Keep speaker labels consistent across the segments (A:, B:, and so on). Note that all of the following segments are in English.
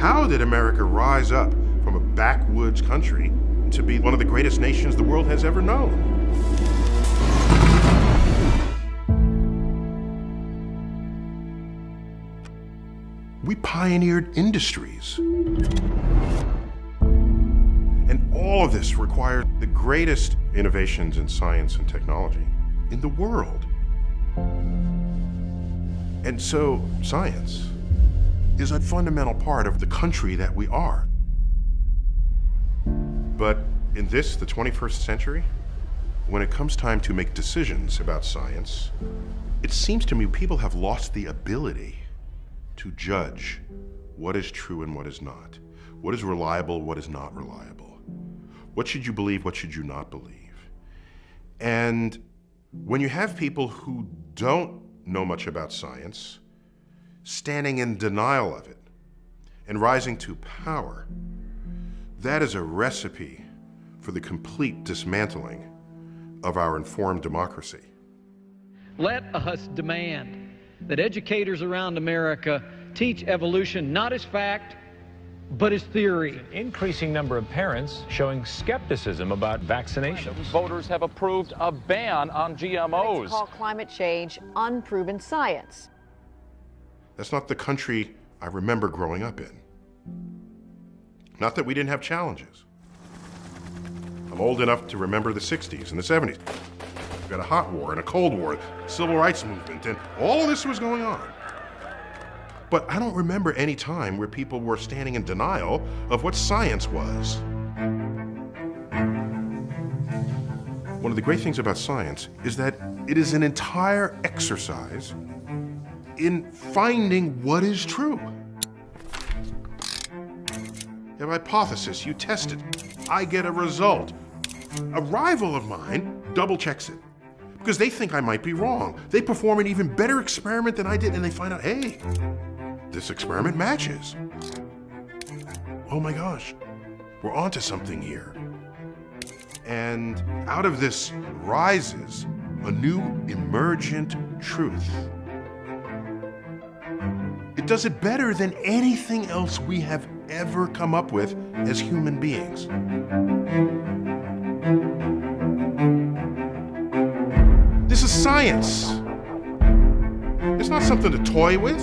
A: How did America rise up from a backwoods country to be one of the greatest nations the world has ever known? We pioneered industries. And all of this required the greatest innovations in science and technology in the world. And so science is a fundamental part of the country that we are. But in this, the 21st century, when it comes time to make decisions about science, it seems to me people have lost the ability to judge what is true and what is not. What is reliable, what is not reliable. What should you believe, what should you not believe? And when you have people who don't know much about science, standing in denial of it and rising to power, that is a recipe for the complete dismantling of our informed democracy.
B: Let us demand that educators around America teach evolution not as fact, but as theory.
C: An increasing number of parents showing skepticism about vaccinations.
D: Voters have approved a ban on GMOs.
E: Critics call climate change unproven science.
A: That's not the country I remember growing up in. Not that we didn't have challenges. I'm old enough to remember the 60s and the 70s. We had a hot war and a cold war, civil rights movement, and all of this was going on. But I don't remember any time where people were standing in denial of what science was. One of the great things about science is that it is an entire exercise in finding what is true. You have a hypothesis, you test it, I get a result. A rival of mine double checks it because they think I might be wrong. They perform an even better experiment than I did and they find out, hey, this experiment matches. Oh my gosh, we're onto something here. And out of this rises a new emergent truth. It does it better than anything else we have ever come up with as human beings. This is science. It's not something to toy with.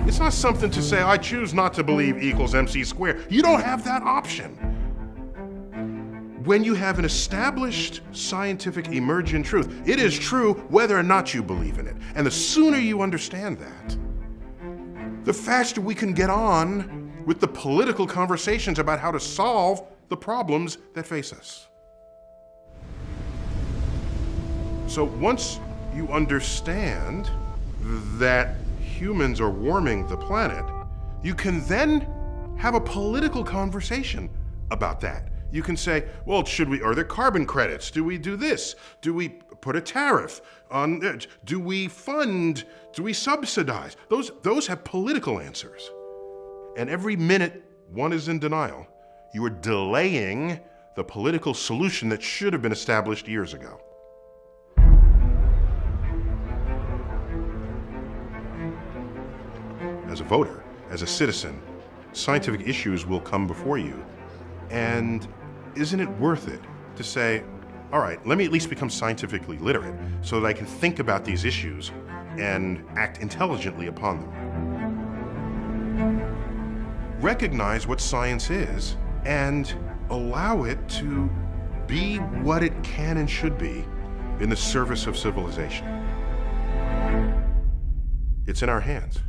A: It's not something to say, I choose not to believe equals MC squared. You don't have that option. When you have an established scientific emergent truth, it is true whether or not you believe in it. And the sooner you understand that, the faster we can get on with the political conversations about how to solve the problems that face us. So once you understand that humans are warming the planet, you can then have a political conversation about that. You can say, well, are there carbon credits? Do we do this? Do we put a tariff on it? Do we fund? Do we subsidize? Those have political answers. And every minute one is in denial, you are delaying the political solution that should have been established years ago. As a voter, as a citizen, scientific issues will come before you. And isn't it worth it to say, all right, let me at least become scientifically literate so that I can think about these issues and act intelligently upon them. Recognize what science is and allow it to be what it can and should be in the service of civilization. It's in our hands.